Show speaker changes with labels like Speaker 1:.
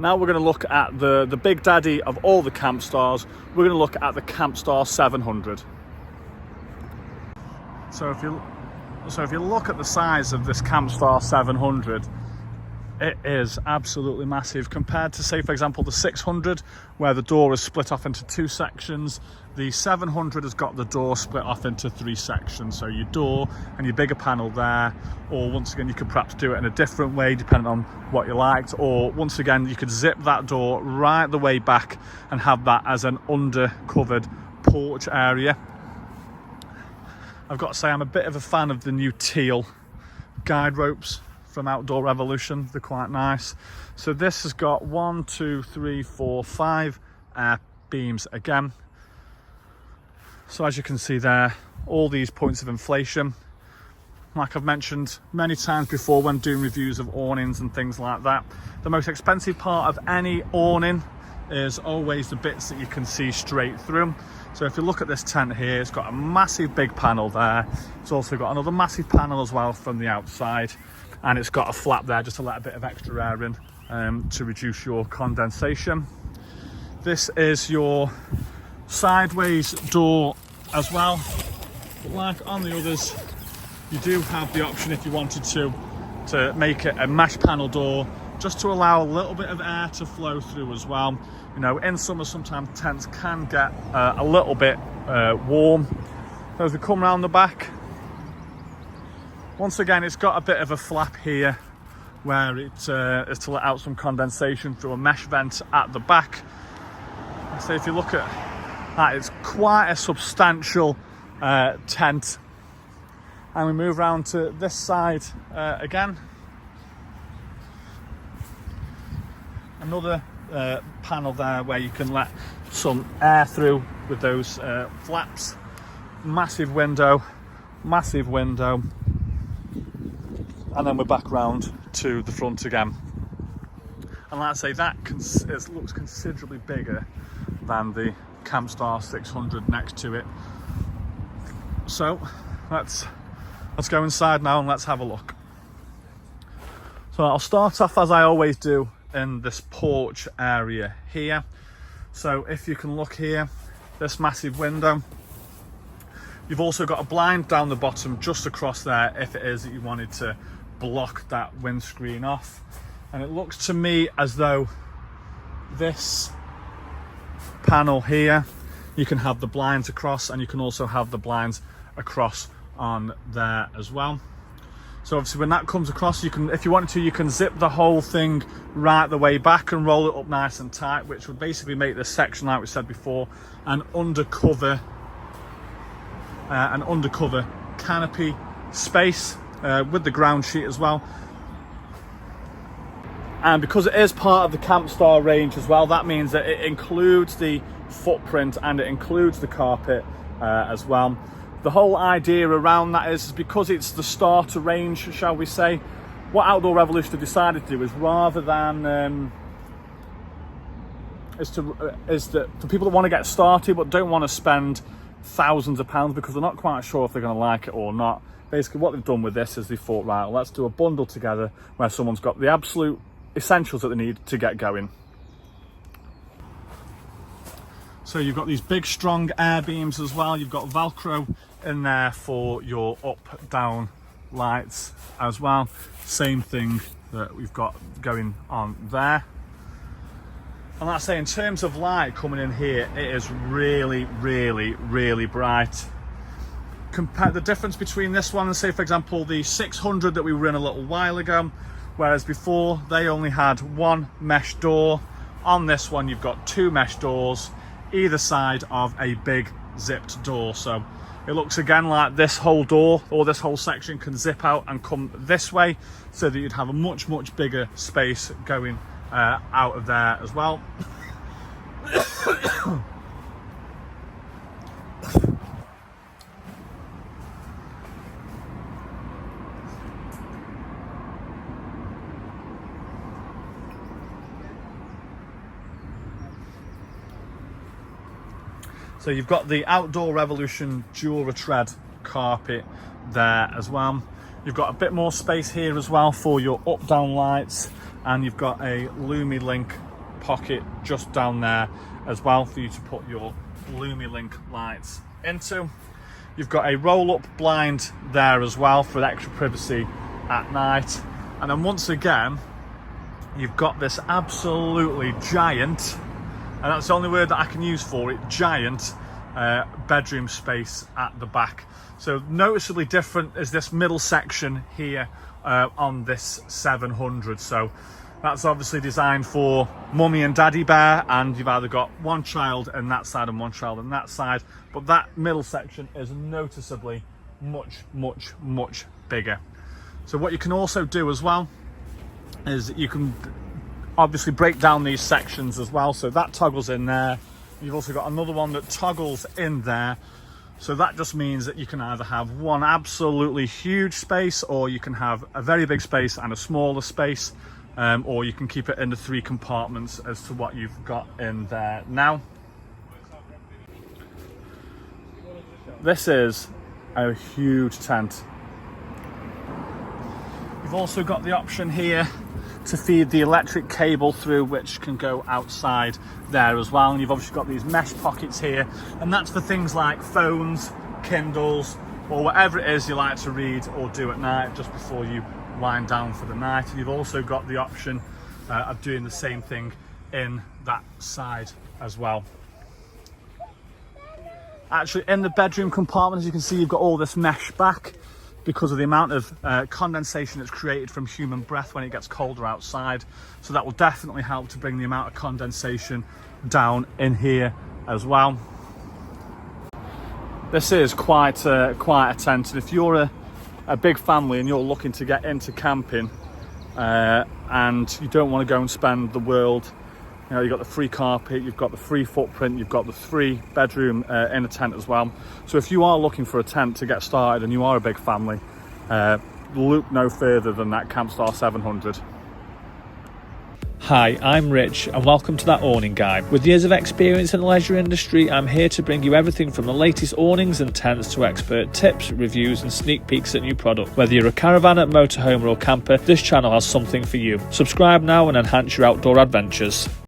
Speaker 1: Now we're going to look at the big daddy of all the Campstars. We're going to look at the Campstar 700. So if you look at the size of this Campstar 700, it is absolutely massive compared to, say, for example, the 600, where the door is split off into 2 sections. The 700 has got the door split off into 3 sections. So your door and your bigger panel there, or once again, you could perhaps do it in a different way depending on what you liked, or once again, you could zip that door right the way back and have that as an under-covered porch area. I've got to say, I'm a bit of a fan of the new teal guide ropes from Outdoor Revolution. They're quite nice. So this has got 1, 2, 3, 4, 5 beams again. So as you can see there, all these points of inflation. Like I've mentioned many times before when doing reviews of awnings and things like that, the most expensive part of any awning is always the bits that you can see straight through. So if you look at this tent here, it's got a massive big panel there. It's also got another massive panel as well from the outside, and it's got a flap there just to let a bit of extra air in to reduce your condensation. This is your sideways door as well, but like on the others, you do have the option, if you wanted to make it a mesh panel door, just to allow a little bit of air to flow through as well. You know, in summer sometimes tents can get a little bit warm. So as we come around the back, once again, it's got a bit of a flap here where it is to let out some condensation through a mesh vent at the back. So if you look at that, it's quite a substantial tent. And we move around to this side again. Another panel there where you can let some air through with those flaps. Massive window. And then we're back round to the front again. And like I say, that it looks considerably bigger than the Campstar 600 next to it. So let's go inside now and let's have a look. So I'll start off as I always do in this porch area here. So if you can look here, this massive window. You've also got a blind down the bottom just across there if it is that you wanted to block that windscreen off. And it looks to me as though this panel here, you can have the blinds across, and you can also have the blinds across on there as well. So obviously when that comes across, you can, if you wanted to, you can zip the whole thing right the way back and roll it up nice and tight, which would basically make this section, like we said before, an undercover canopy space with the ground sheet as well. And because it is part of the Campstar range as well, that means that it includes the footprint and it includes the carpet as well. The whole idea around that is because it's the starter range, shall we say, what Outdoor Revolution have decided to do is, rather than is that for people that want to get started but don't want to spend thousands of pounds because they're not quite sure if they're going to like it or not, basically what they've done with this is they thought, right, let's do a bundle together where someone's got the absolute essentials that they need to get going. So you've got these big strong air beams as well. You've got Velcro in there for your up down lights as well. Same thing that we've got going on there. And like I say, in terms of light coming in here, it is really bright. Compare the difference between this one and, say, for example, the 600 that we were in a little while ago, whereas before they only had one mesh door. On this one you've got 2 mesh doors either side of a big zipped door. So it looks again like this whole door or this whole section can zip out and come this way, so that you'd have a much bigger space going out of there as well. So you've got the Outdoor Revolution Dura Tread carpet there as well. You've got a bit more space here as well for your up-down lights, and you've got a Lumi Link pocket just down there as well for you to put your Lumilink lights into. You've got a roll-up blind there as well for extra privacy at night. And then once again, you've got this absolutely giant, and that's the only word that I can use for it, giant bedroom space at the back. So noticeably different is this middle section here on this 700. So that's obviously designed for mummy and daddy bear, and you've either got one child on that side and one child on that side, but that middle section is noticeably much bigger. So what you can also do as well is you can obviously break down these sections as well. So that toggles in there. You've also got another one that toggles in there. So that just means that you can either have one absolutely huge space, or you can have a very big space and a smaller space, or you can keep it into 3 compartments as to what you've got in there now. This is a huge tent. You've also got the option here to feed the electric cable through, which can go outside there as well. And you've obviously got these mesh pockets here, and that's for things like phones, Kindles, or whatever it is you like to read or do at night just before you wind down for the night. And you've also got the option of doing the same thing in that side as well. Actually, in the bedroom compartment, as you can see, you've got all this mesh back because of the amount of condensation that's created from human breath when it gets colder outside. So that will definitely help to bring the amount of condensation down in here as well. This is quite a tent, and if you're a big family and you're looking to get into camping and you don't want to go and spend the world, you know, you've got the free carpet, you've got the free footprint, you've got the free bedroom in a tent as well. So if you are looking for a tent to get started and you are a big family, look no further than that Campstar 700.
Speaker 2: Hi, I'm Rich and welcome to That Awning Guy. With years of experience in the leisure industry, I'm here to bring you everything from the latest awnings and tents to expert tips, reviews and sneak peeks at new products. Whether you're a caravanner, motorhomer or camper, this channel has something for you. Subscribe now and enhance your outdoor adventures.